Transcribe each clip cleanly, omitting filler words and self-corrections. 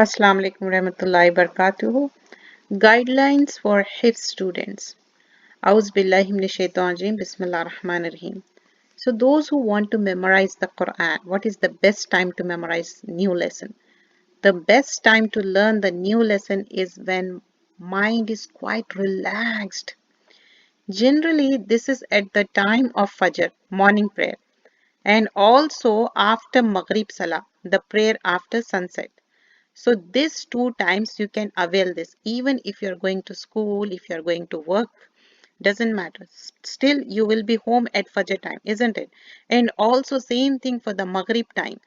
Assalamu alaikum warahmatullahi wabarakatuh. Guidelines for Hifz students. Auz billahi minash shaitanir rajim. Bismillahir rahmanir rahim. So those who want to memorize the Quran, what is the best time to memorize new lesson? The best time to learn the new lesson is when mind is quite relaxed. Generally, this is at the time of Fajr, morning prayer, and also after Maghrib Salah, the prayer after sunset. So these two times you can avail this. Even if you're going to school, if you're going to work, doesn't matter. Still you will be home at Fajr time, isn't it? And also same thing for the Maghrib time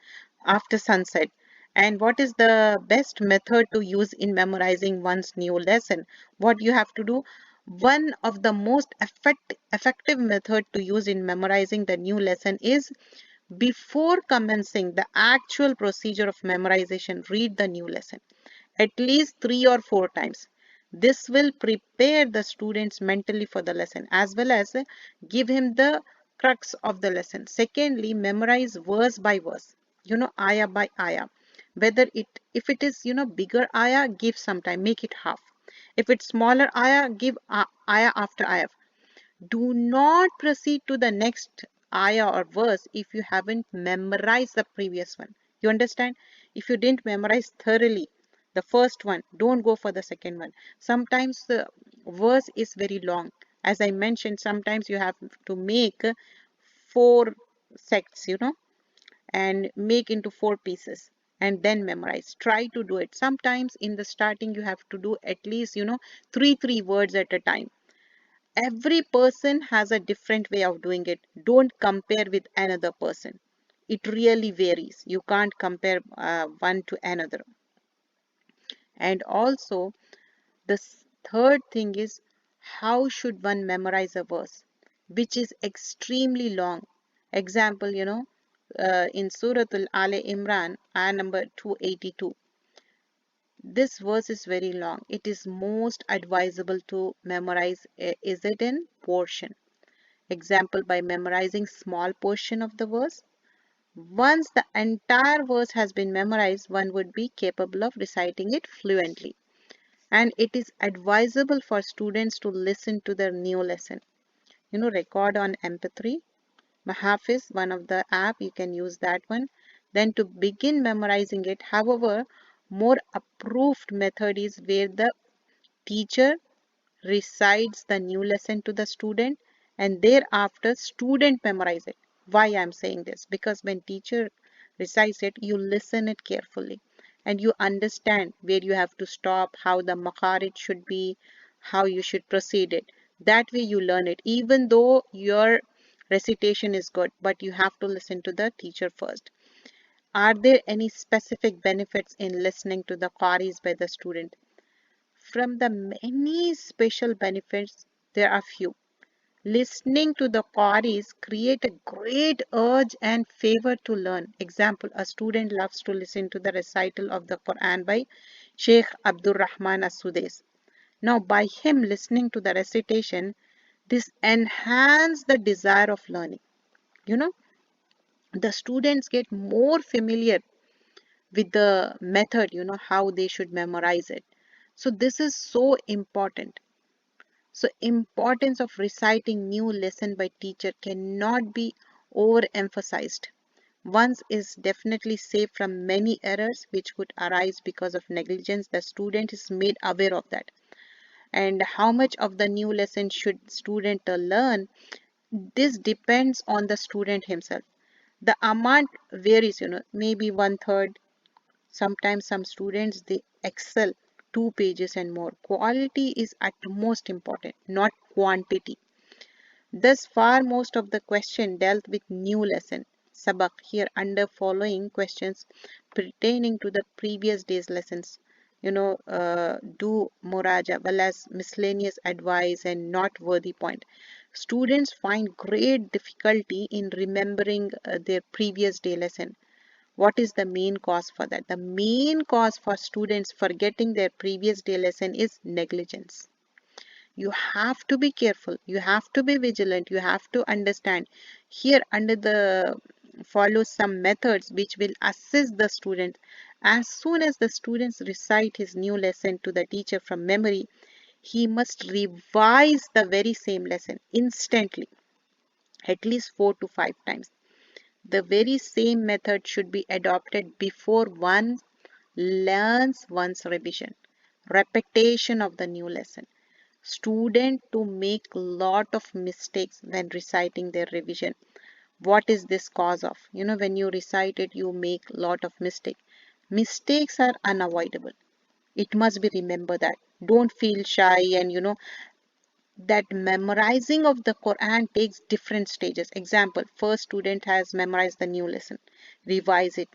after sunset. And what is the best method to use in memorizing one's new lesson? What you have to do? One of the most effective method to use in memorizing the new lesson is before commencing the actual procedure of memorization, read the new lesson at least 3 or 4 times. This will prepare the students mentally for the lesson as well as give him the crux of the lesson. Secondly, memorize verse by verse, ayah by ayah. Whether if it is bigger ayah, give some time, make it half. If it's smaller ayah, give ayah after ayah. Do not proceed to the next ayah or verse if you haven't memorized the previous one. You understand? If you didn't memorize thoroughly the first one, don't go for the second one. Sometimes the verse is very long. As I mentioned, sometimes you have to make four sects, and make into four pieces and then memorize. Try to do it. Sometimes in the starting you have to do at least, three words at a time. Every person has a different way of doing it. Don't compare with another person. It really varies. You can't compare one to another. And also, the third thing is, how should one memorize a verse which is extremely long? Example, in Surah Al Imran, ayah number 282. This verse is very long. It is most advisable to memorize is it in portion. Example, by memorizing small portion of the verse. Once the entire verse has been memorized, one would be capable of reciting it fluently. And it is advisable for students to listen to the new lesson. Record on MP3. Hifz, one of the app, you can use that one. Then to begin memorizing it. However, more approved method is where the teacher recites the new lesson to the student and thereafter student memorize it. Why I'm saying this? Because when teacher recites it, you listen it carefully and you understand where you have to stop, how the makharij should be, how you should proceed it. That way you learn it, even though your recitation is good, but you have to listen to the teacher first. Are there any specific benefits in listening to the qaris by the student? From the many special benefits, there are few. Listening to the qaris create a great urge and favor to learn. Example, a student loves to listen to the recital of the Quran by Sheikh Abdul Rahman As-Sudais. Now, by him listening to the recitation, this enhance the desire of learning. You know, the students get more familiar with the method, how they should memorize it. So this is so important. So importance of reciting new lesson by teacher cannot be overemphasized. Once is definitely safe from many errors which could arise because of negligence. The student is made aware of that. And how much of the new lesson should student learn? This depends on the student himself. The amount varies, maybe one third. Sometimes some students they excel 2 pages and more. Quality is at most important, not quantity. Thus far, most of the question dealt with new lesson. Sabak here under following questions pertaining to the previous day's lessons. Do muraja, well as miscellaneous advice and not worthy point. Students find great difficulty in remembering their previous day lesson. What is the main cause for that? The main cause for students forgetting their previous day lesson is negligence. You have to be careful, you have to be vigilant, you have to understand here under the follow some methods which will assist the student. As soon as the students recite his new lesson to the teacher from memory, he must revise the very same lesson instantly, at least 4 to 5 times. The very same method should be adopted before one learns one's revision. Repetition of the new lesson. Student to make lot of mistakes when reciting their revision. What is this cause of? When you recite it, you make lot of mistake. Mistakes are unavoidable. It must be remembered that. Don't feel shy, and that memorizing of the Quran takes different stages. Example, first student has memorized the new lesson, revise it.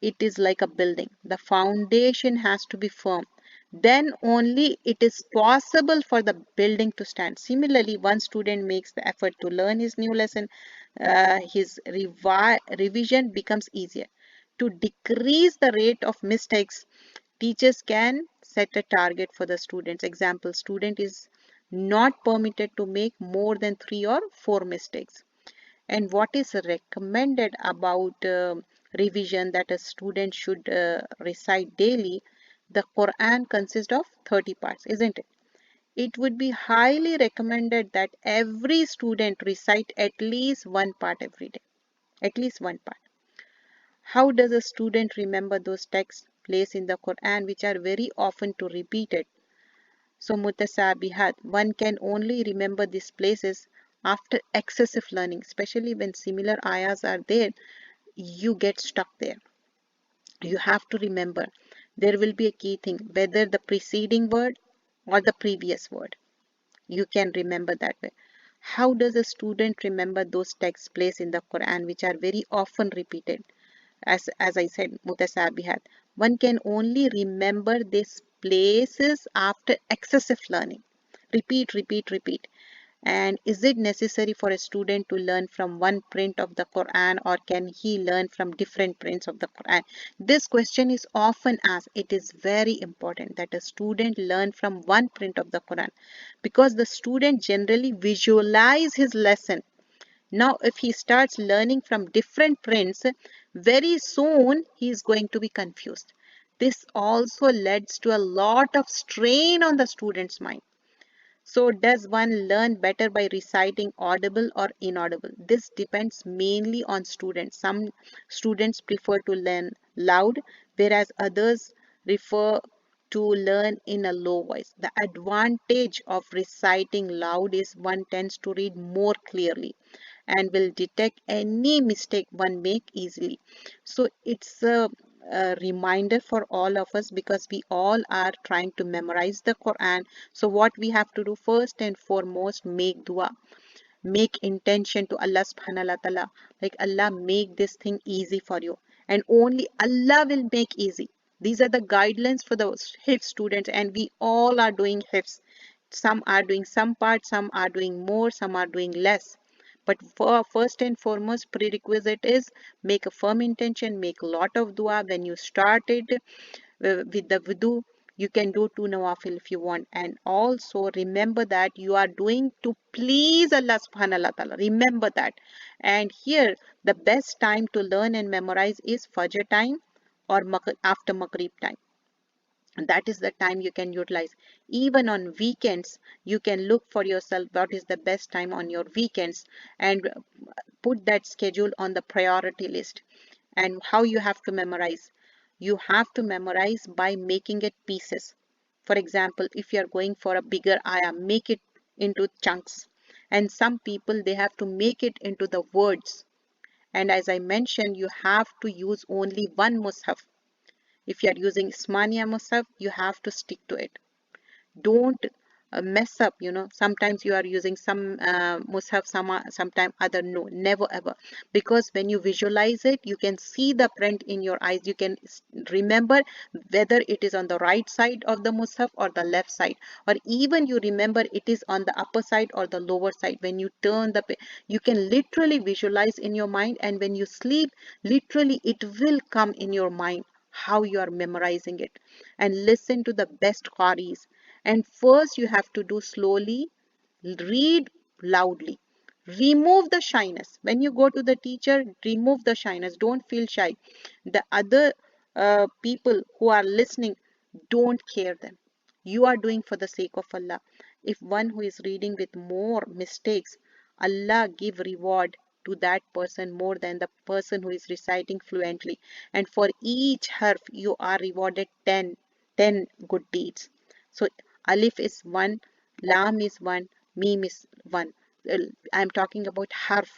It is like a building. The foundation has to be firm. Then only it is possible for the building to stand. Similarly, one student makes the effort to learn his new lesson, his revision becomes easier. To decrease the rate of mistakes, teachers can set a target for the students. Example, student is not permitted to make more than 3 or 4 mistakes. And what is recommended about revision that a student should recite daily? The Quran consists of 30 parts, isn't it? It would be highly recommended that every student recite at least one part every day. At least one part. How does a student remember those texts placed in the Quran which are very often to repeat it? So mutasabihat, one can only remember these places after excessive learning, especially when similar ayahs are there, you get stuck there. You have to remember there will be a key thing, whether the preceding word or the previous word. You can remember that way. How does a student remember those texts placed in the Quran which are very often repeated? As I said, mutasabihat. One can only remember these places after excessive learning. Repeat, repeat, repeat. And is it necessary for a student to learn from one print of the Quran, or can he learn from different prints of the Quran? This question is often asked. It is very important that a student learn from one print of the Quran, because the student generally visualize his lesson. Now, if he starts learning from different prints, very soon he is going to be confused. This also leads to a lot of strain on the student's mind. So, does one learn better by reciting audible or inaudible? This depends mainly on students. Some students prefer to learn loud, whereas others prefer to learn in a low voice. The advantage of reciting loud is one tends to read more clearly and will detect any mistake one make easily. So it's a reminder for all of us, because we all are trying to memorize the Quran. So what we have to do, first and foremost, make dua, make intention to Allah subhanahu wa ta'ala, like Allah, make this thing easy for you, and only Allah will make easy. These are the guidelines for the Hifz students, and we all are doing Hifz. Some are doing some part, some are doing more, some are doing less. But for first and foremost, prerequisite is make a firm intention, make a lot of dua when you start it. With the wudu, you can do 2 nawafil if you want, and also remember that you are doing to please Allah subhanahu wa ta'ala. Remember that. And here the best time to learn and memorize is Fajr time or after Maghrib time. That is the time you can utilize. Even on weekends, you can look for yourself what is the best time on your weekends, and put that schedule on the priority list. And how you have to memorize? You have to memorize by making it pieces. For example, if you are going for a bigger ayah, make it into chunks. And some people, they have to make it into the words. And as I mentioned, you have to use only one mushaf. If you are using Ismania Musaf, you have to stick to it. Don't mess up. Sometimes you are using some Musaf, sometime other. No, never ever. Because when you visualize it, you can see the print in your eyes. You can remember whether it is on the right side of the Musaf or the left side, or even you remember it is on the upper side or the lower side. When you turn you can literally visualize in your mind, and when you sleep, literally it will come in your mind how you are memorizing it. And listen to the best qaris. And first you have to do slowly, read loudly. Remove the shyness. When you go to the teacher, remove the shyness. Don't feel shy. The other people who are listening, don't care them. You are doing for the sake of Allah. If one who is reading with more mistakes, Allah give reward to that person more than the person who is reciting fluently. And for each harf, you are rewarded 10 good deeds. So alif is one, lam is one, mim is one. I'm talking about harf.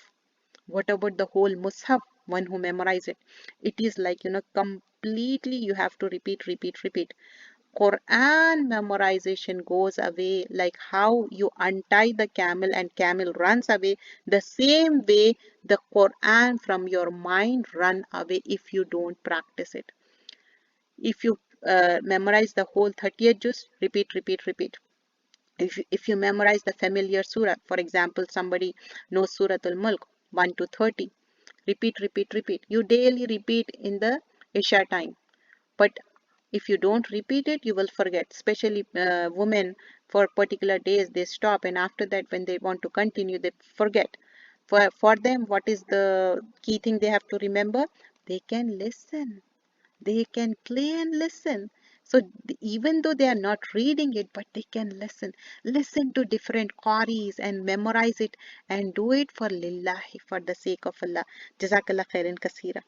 What about the whole mushaf? One who memorize it. It is like, completely you have to repeat, repeat, repeat. Quran memorization goes away like how you untie the camel and camel runs away. The same way the Quran from your mind run away if you don't practice it. If you memorize the whole 30th juz, repeat, repeat, repeat. If you memorize the familiar surah, for example, somebody knows Surah Al-Mulk 1 to 30, repeat, repeat, repeat. You daily repeat in the Isha time. But if you don't repeat it, you will forget. Especially women, for particular days, they stop, and after that, when they want to continue, they forget. For them, what is the key thing they have to remember? They can listen. They can play and listen. So even though they are not reading it, but they can listen to different qaris and memorize it and do it for lillahi, for the sake of Allah. Jazakallah khairan kasira.